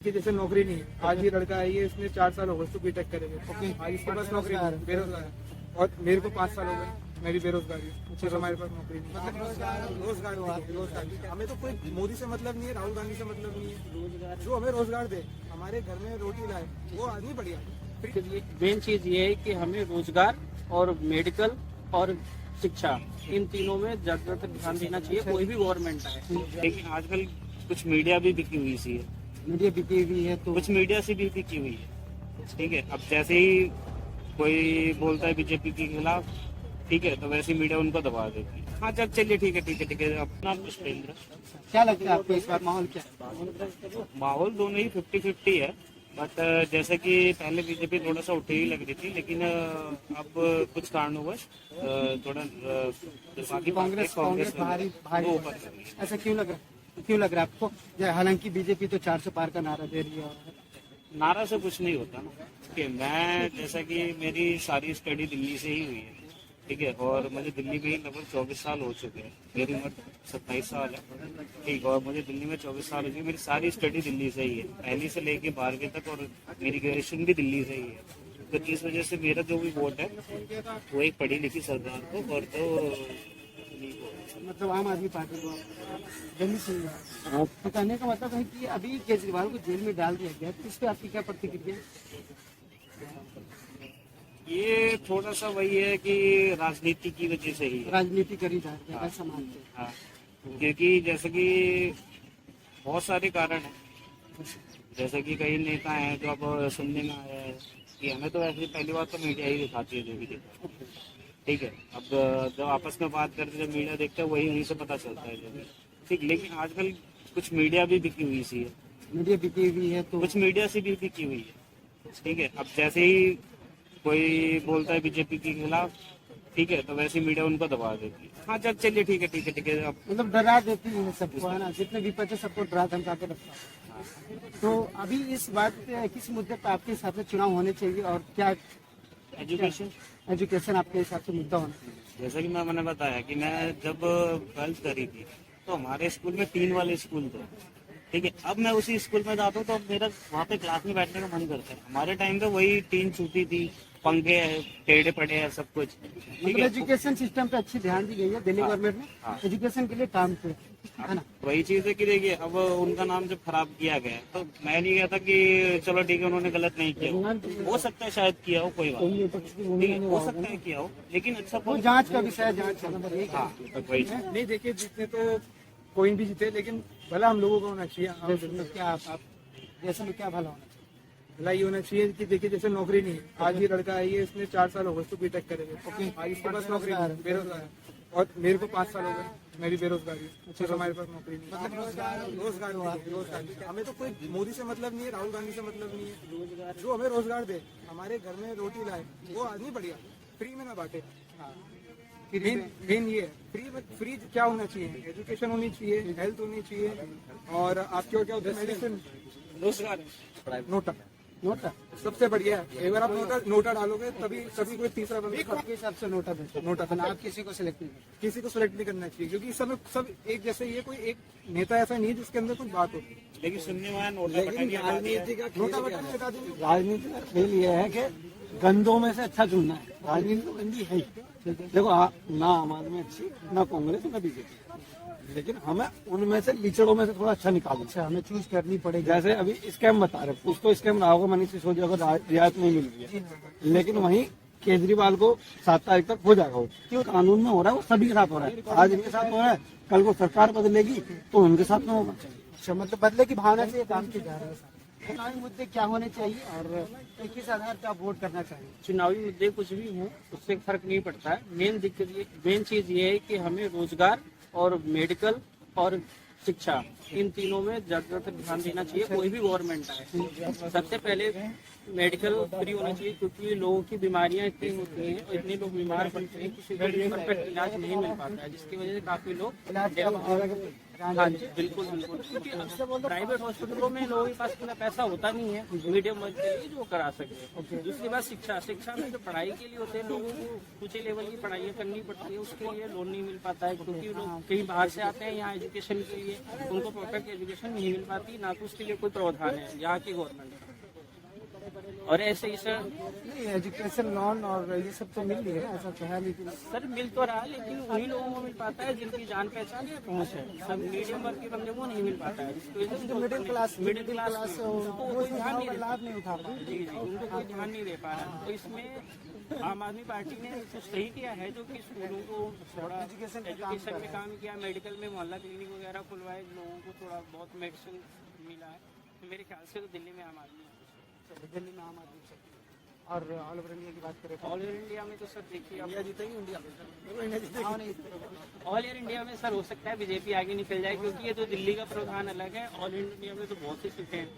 कि जैसे नौकरी नहीं है, आज ये लड़का है, ये इसने 4 साल हो गए उसको बीटेक करे हुए, आज इसके पास नौकरी नहीं है, बेरोजगार है। और मेरे को 5 साल हो गए, मैं भी बेरोजगार हूँ, फिर हमारे पास नौकरी नहीं। मतलब रोजगार हमें तो कोई मोदी से मतलब नहीं है, राहुल गांधी से मतलब नहीं है, जो हमें रोजगार दे, हमारे घर में रोटी लाए, वो आदमी बढ़िया। मेन चीज ये है कि हमें रोजगार और मेडिकल और शिक्षा, इन तीनों में ज्यादातर ध्यान देना चाहिए, कोई भी गवर्नमेंट आए। लेकिन आजकल कुछ मीडिया भी बिकी हुई सी है, मीडिया बिकी हुई है तो कुछ मीडिया से भी बिकी हुई है। ठीक है, अब जैसे ही कोई बोलता है बीजेपी के खिलाफ, ठीक है, तो वैसे मीडिया उनको दबा देती है। हाँ चल चलिए ठीक है। अपना पुष्पेंद्र। क्या लगता है आपको इस बार माहौल क्या है? माहौल दोनों ही 50-50 है, बट जैसे कि पहले बीजेपी थोड़ा सा उठी ही लग रही थी, लेकिन अब कुछ कारणवश थोड़ा बाकी कांग्रेस भारी वो ऊपर कर रही है। ऐसा क्यों लग रहा है आपको? हालांकि बीजेपी तो 400 पार का नारा दे रही है। नारा से कुछ नहीं होता ना, कि मैं जैसा कि मेरी सारी स्टडी दिल्ली से ही हुई है, ठीक है, और मुझे दिल्ली में ही लगभग 24 साल हो चुके हैं। मेरी उम्र 27 साल है, ठीक, और मुझे दिल्ली में 24 साल हो चुके। मेरी सारी स्टडी दिल्ली से ही है, पहली से लेके 12वीं तक, और मेरी ग्रेजुएशन भी दिल्ली से ही है। तो इस वजह से मेरा जो भी वोट है वो एक पढ़ी लिखी सरकार को, और तो मतलब आम आदमी पार्टी को दिल्ली से तो कहने का मतलब है कि अभी केजरीवाल को जेल में डाल दिया गया, तो इस पर आपकी क्या प्रतिक्रिया? ये थोड़ा सा वही है कि राजनीति की वजह से ही है। राजनीति करी जा रही है समाज से। हाँ, क्योंकि जैसे कि बहुत सारे कारण हैं, जैसे कि कई नेता हैं जो अब सुनने में आया है कि हमें तो ऐसे पहली बात तो मीडिया ही दिखाती है जो भी दिखाती है, ठीक है। अब जब आपस में बात करते जब मीडिया देखते हैं वही उन्हीं से पता चलता है जो भी, ठीक। लेकिन आजकल कुछ मीडिया भी बिकी हुई सी है, मीडिया बिकी हुई है तो कुछ मीडिया से भी बिकी हुई है, ठीक है। अब जैसे ही कोई बोलता है बीजेपी के खिलाफ, ठीक है, तो वैसे मीडिया उनको दबा देती है। हाँ चल चलिए ठीक है। अब मतलब डरा देती है सबको, है ना, जितने विपक्ष है सबको डरा धमका के रखता है। तो अभी इस बात पे किस मुद्दे पर आपके हिसाब से चुनाव होने चाहिए और क्या? एजुकेशन आपके हिसाब से मुद्दा होना चाहिए। जैसा कि मैंने बताया कि मैं जब 12th करी थी तो हमारे स्कूल में 3 वाले स्कूल थे, ठीक है। अब मैं उसी स्कूल में जाता हूँ तो अब मेरा वहाँ पे क्लास में बैठने का मन करता है। हमारे टाइम पे वही 3 छूटी थी, पंखे टेढ़े पड़े हैं, सब कुछ, ठीक मतलब है। एजुकेशन सिस्टम पे अच्छी ध्यान दी गई है दिल्ली गवर्नमेंट ने, एजुकेशन के लिए काम पे, है ना। वही चीज है कि देखिए अब उनका नाम जब खराब किया गया तो मैं नहीं कहता कि चलो ठीक है उन्होंने गलत नहीं किया, हो सकता है शायद किया हो, कोई बात नहीं, हो सकता है किया हो, लेकिन अच्छा वो जांच का विषय है, जांच का नंबर 1। हाँ वही चीज। नहीं देखिए, जीतने तो कोई भी जीते, लेकिन भला हम लोगों को होना चाहिए। क्या आप जैसे में क्या भला होना चाहिए? भला ये होना चाहिए कि देखिए जैसे नौकरी नहीं है, आज ये लड़का है, ये इसने 4 साल हो गए उसको बीटेक करे हुए, आज इसके पास नौकरी नहीं है, बेरोजगार है। और मेरे को 5 साल हो गए, मैं भी बेरोजगार हूँ, फिर हमारे पास नौकरी नहीं। मतलब रोजगार हमें तो कोई मोदी से मतलब नहीं है, राहुल गांधी से मतलब नहीं है, जो हमें रोजगार दे, हमारे घर में रोटी लाए, वो आदमी बढ़िया, फ्री में ना बांटे। मेन ये है, फ्री क्या होना चाहिए? एजुकेशन होनी चाहिए, हेल्थ होनी चाहिए, और आपके क्या होता है, मेडिसिन, रोजगार, नोटा सबसे बढ़िया है। एक बार आप नोटा डालोगे तभी कोई तीसरा बंदा आपके हिसाब से नोटा आप किसी को सिलेक्ट नहीं करना चाहिए, क्योंकि इस समय सब एक जैसे, ये कोई एक नेता ऐसा नहीं है जिसके अंदर कुछ बात हो। लेकिन सुनने में आया नोटा राजनीति का खेल ये है कि गंदों में से अच्छा चुनना है। राजनीति तो गंदी है ही। देखो ना आम आदमी अच्छी, ना कांग्रेस, ना बीजेपी, लेकिन हमें उनमें से लिचड़ों में से थोड़ा अच्छा निकालना। अच्छा, हमें चूज करनी पड़ेगी। जैसे अभी स्कैम बता रहे, कुछ तो स्कैम रहा होगा, मनीष सिसोदिया को रियायत नहीं मिल रही है, लेकिन वहीं केजरीवाल को 7 तारीख तक हो जाएगा। क्यों? कानून में हो रहा है, वो सभी के साथ हो रहा है। आज इनके साथ हो रहा है, कल को सरकार बदलेगी तो उनके साथ में होगा। अच्छा, मतलब बदले की भावना से काम किया जा रहा है। चुनावी मुद्दे क्या होने चाहिए और किस आधार पर आप वोट करना चाहिए? चुनावी मुद्दे कुछ भी हों उससे फर्क नहीं पड़ता है। मेन चीज ये है कि हमें रोजगार और मेडिकल और शिक्षा, इन तीनों में ज्यादातर ध्यान देना चाहिए, कोई भी गवर्नमेंट आए। सबसे पहले मेडिकल फ्री होना चाहिए, क्योंकि लोगों की बीमारियां इतनी होती हैं और इतने लोग बीमार पड़ते हैं, किसी को परफेक्ट इलाज नहीं मिल पाता है, जिसकी वजह से काफी लोग हाँ जी, बिल्कुल बिल्कुल, क्योंकि प्राइवेट हॉस्पिटलों में लोगों के पास इतना पैसा होता नहीं है मीडियम वर्ग के लिए जो करा सके। दूसरी बात शिक्षा में जो पढ़ाई के लिए होते हैं लोगों को ऊंचे लेवल की पढ़ाई करनी पड़ती है, उसके लिए लोन नहीं मिल पाता है, क्योंकि लोग कहीं बाहर से आते हैं यहाँ एजुकेशन के लिए, उनको परफेक्ट एजुकेशन नहीं मिल पाती, ना तो उसके लिए कोई प्रावधान है यहाँ की गवर्नमेंट। और ऐसे ही सर नहीं, एजुकेशन लोन और ये सब तो मिल रही है, ऐसा तो है, लेकिन सर मिल तो रहा है, लेकिन उन्हीं लोगों को मिल पाता है जिनकी जान पहचान है, पहुँच है। सब मीडियम वर्ग के बंदे को नहीं मिल पाता है, मिडिल क्लास उनको कोई ध्यान नहीं लाभ नहीं उठा पा जी जी, उनको कोई ध्यान नहीं दे पा रहा है। तो इसमें आम आदमी पार्टी ने कुछ सही किया है, जो कि स्कूलों को थोड़ा एजुकेशन में काम किया, मेडिकल में मोहल्ला क्लिनिक वगैरह खुलवाए, लोगों को थोड़ा बहुत मेडिसिन मिला है। तो मेरे ख्याल से तो दिल्ली में आम आदमी दिल्ली में आम आदमी से। और ऑल ओवर इंडिया की बात करें तो ऑल ओवर इंडिया में तो सर देखिए अब इंडिया जीतेगी, इंडिया ऑल ओवर इंडिया में सर हो सकता है बीजेपी आगे निकल जाए, क्योंकि ये तो दिल्ली का प्रावधान अलग है, ऑल इंडिया में तो बहुत सी सीटें हैं।